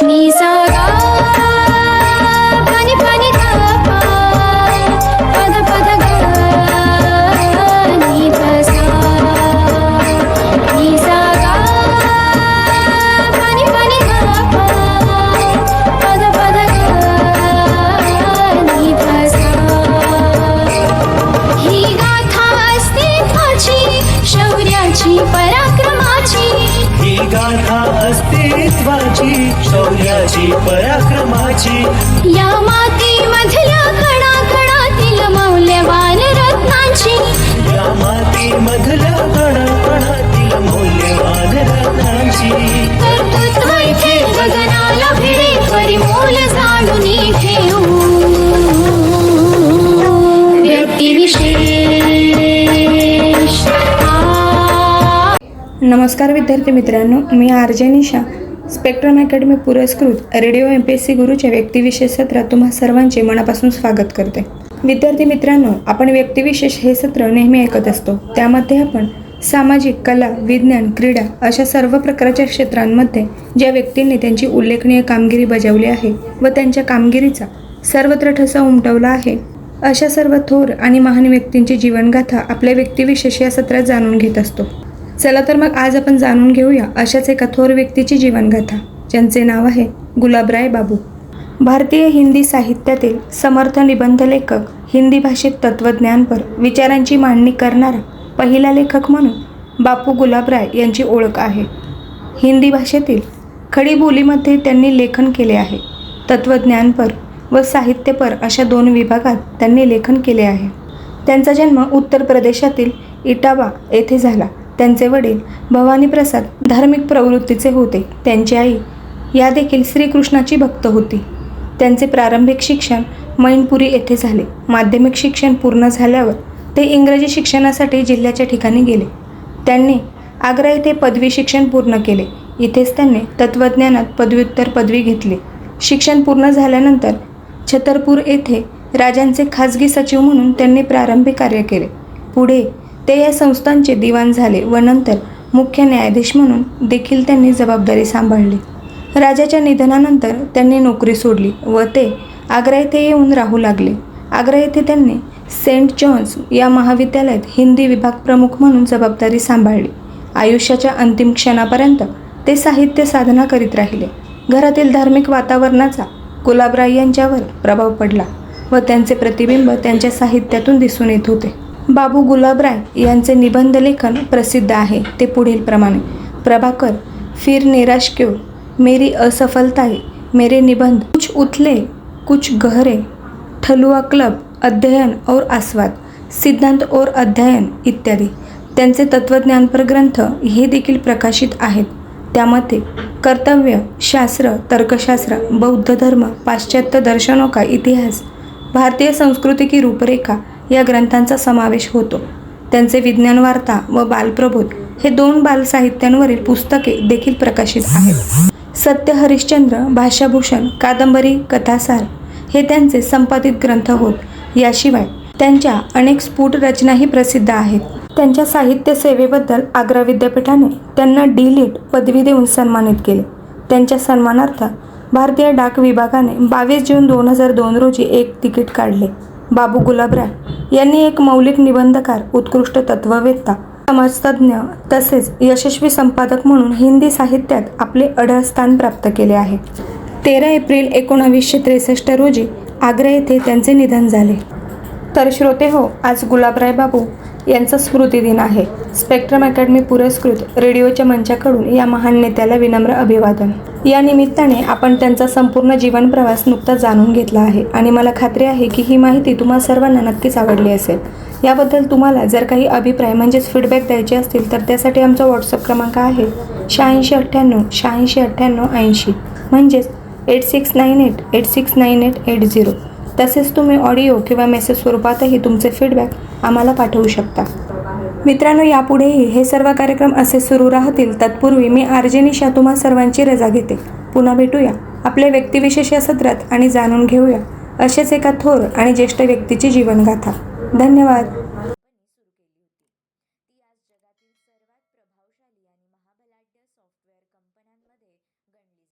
नि सा गा पनि पनि गा पा पद पद गा नि ध सा नि सा गा पनि पनि गा पा पद पद गा नि ध सा ही गाथा अस्तित्वाची शौर्याची पराक्रमाची ही गाथा अस्तित्वाची शौर्याची पराक्रमाची या मातीमधल्या कणाकणातील मौल्यवान रत्नांची या मातीमधल्या कणाकणातील मौल्यवान रत्नांची कर्तृत्व इथे गगनाला भिडे परिमोल जाणून घेऊ व्यक्तिविशेष नमस्कार विद्यार्थी मित्रांनो, मी आर.जे. निशा स्पेक्ट्रम अकॅडमी पुरस्कृत रेडिओ MPSC गुरुच्या व्यक्तिविशेष सत्रात तुम्हा सर्वांचे मनापासून स्वागत करते. विद्यार्थी मित्रांनो, आपण व्यक्तिविशेष हे सत्र नेहमी ऐकत असतो. त्यामध्ये आपण सामाजिक, कला, विज्ञान, क्रीडा अशा सर्व प्रकारच्या क्षेत्रांमध्ये ज्या व्यक्तींनी त्यांची उल्लेखनीय कामगिरी बजावली आहे व त्यांच्या कामगिरीचा सर्वत्र ठसा उमटवला आहे अशा सर्व थोर आणि महान व्यक्तींची जीवनगाथा आपल्या व्यक्तिविशेष या सत्रात जाणून घेत असतो. चला तर मग आज आपण जाणून घेऊया अशाच एका थोर व्यक्तीची जीवनगाथा, ज्यांचे नाव आहे गुलाबराय बाबू. भारतीय हिंदी साहित्यातील समर्थ निबंध लेखक, हिंदी भाषेत तत्त्वज्ञानपर विचारांची मांडणी करणारा पहिला लेखक म्हणून बापू गुलाबराय यांची ओळख आहे. हिंदी भाषेतील खडी बोलीमध्ये त्यांनी लेखन केले आहे. तत्त्वज्ञानपर व साहित्यपर अशा 2 विभागात त्यांनी लेखन केले आहे. त्यांचा जन्म उत्तर प्रदेशातील इटावा येथे झाला. त्यांचे वडील भवानी प्रसाद धार्मिक प्रवृत्तीचे होते. त्यांची आई या देखील श्रीकृष्णाची भक्त होती. त्यांचे प्रारंभिक शिक्षण मैनपुरी येथे झाले. माध्यमिक शिक्षण पूर्ण झाल्यावर ते इंग्रजी शिक्षणासाठी जिल्ह्याच्या ठिकाणी गेले. त्यांनी आग्रा येथे पदवी शिक्षण पूर्ण केले. इथेच त्यांनी तत्त्वज्ञानात पदव्युत्तर पदवी घेतली. शिक्षण पूर्ण झाल्यानंतर छतरपूर येथे राजांचे खाजगी सचिव म्हणून त्यांनी प्रारंभिक कार्य केले. पुढे ते या संस्थांचे दिवाण झाले व नंतर मुख्य न्यायाधीश म्हणून देखील त्यांनी जबाबदारी सांभाळली. राजाच्या निधनानंतर त्यांनी नोकरी सोडली व ते आग्रा येथे येऊन राहू लागले. आग्रा येथे त्यांनी सेंट जॉन्स या महाविद्यालयात हिंदी विभाग प्रमुख म्हणून जबाबदारी सांभाळली. आयुष्याच्या अंतिम क्षणापर्यंत ते साहित्य साधना करीत राहिले. घरातील धार्मिक वातावरणाचा गुलाबराय यांच्यावर प्रभाव पडला व त्यांचे प्रतिबिंब त्यांच्या साहित्यातून दिसून येत होते. बाबू गुलाबराय यांचे निबंध लेखन प्रसिद्ध आहे. ते पुढील प्रमाणे: प्रभाकर, फिर निराश क्यों, मेरी असफलताएं, मेरे निबंध, कुछ उथले कुछ गहरे, ठलुआ क्लब, अध्ययन और आस्वाद, सिद्धांत और अध्ययन इत्यादी. त्यांचे तत्त्वज्ञानपर ग्रंथ हे देखील प्रकाशित आहेत. त्यामध्ये कर्तव्य, शास्त्र, तर्कशास्त्र, बौद्ध धर्म, पाश्चात्य दर्शनों का इतिहास, भारतीय संस्कृती की रूपरेखा या ग्रंथांचा समावेश होतो. त्यांचे विज्ञान वार्ता व बालप्रबोध हे 2 बालसाहित्यांवरील पुस्तके देखील प्रकाशित आहेत. सत्य हरिश्चंद्र, भाषाभूषण, कादंबरी, कथासार हे त्यांचे संपादित ग्रंथ होत. याशिवाय त्यांच्या अनेक स्फुट रचनाही प्रसिद्ध आहेत. त्यांच्या साहित्य सेवेबद्दल आग्रा विद्यापीठाने त्यांना D.Litt पदवी देऊन सन्मानित केले. त्यांच्या सन्मानार्थ भारतीय डाक विभागाने 22 जून 2002 रोजी एक तिकीट काढले. बाबू गुलाबराय यांनी एक मौलिक निबंधकार, उत्कृष्ट तत्त्ववेत्ता, समाजतज्ञ तसेच यशस्वी संपादक म्हणून हिंदी साहित्यात आपले अढळ स्थान प्राप्त केले आहे. 13 एप्रिल 1963 रोजी आग्रा येथे त्यांचे निधन झाले. तर श्रोते हो, आज गुलाबराय बाबू यांचा स्मृतिदिन आहे. स्पेक्ट्रम अकॅडमी पुरस्कृत रेडिओच्या मंचाकडून या महान नेत्याला विनम्र अभिवादन. या निमित्ताने आपण त्यांचा संपूर्ण जीवन प्रवास नुकताच जाणून घेतला आहे आणि मला खात्री आहे की ही माहिती तुम्हा सर्वांना नक्कीच आवडली असेल. याबद्दल तुम्हाला जर काही अभिप्राय म्हणजेच फीडबॅक द्यायचे असतील तर त्यासाठी आमचा व्हॉट्सअप क्रमांक आहे 8698 म्हणजेच 8698869880. तसेच तुम्ही ऑडिओ किंवा मेसेज स्वरूपातही तुमचे फीडबॅक आम्हाला पाठवू शकता. मित्रांनो, यापुढेही हे सर्व कार्यक्रम असे सुरू राहतील. तत्पूर्वी मी आर.जे. निशा तुम्हा सर्वांची रजा घेते. पुन्हा भेटूया आपल्या व्यक्तिविशेष या सत्रात आणि जाणून घेऊया असेच एका थोर आणि ज्येष्ठ व्यक्तीची जीवनगाथा. धन्यवाद.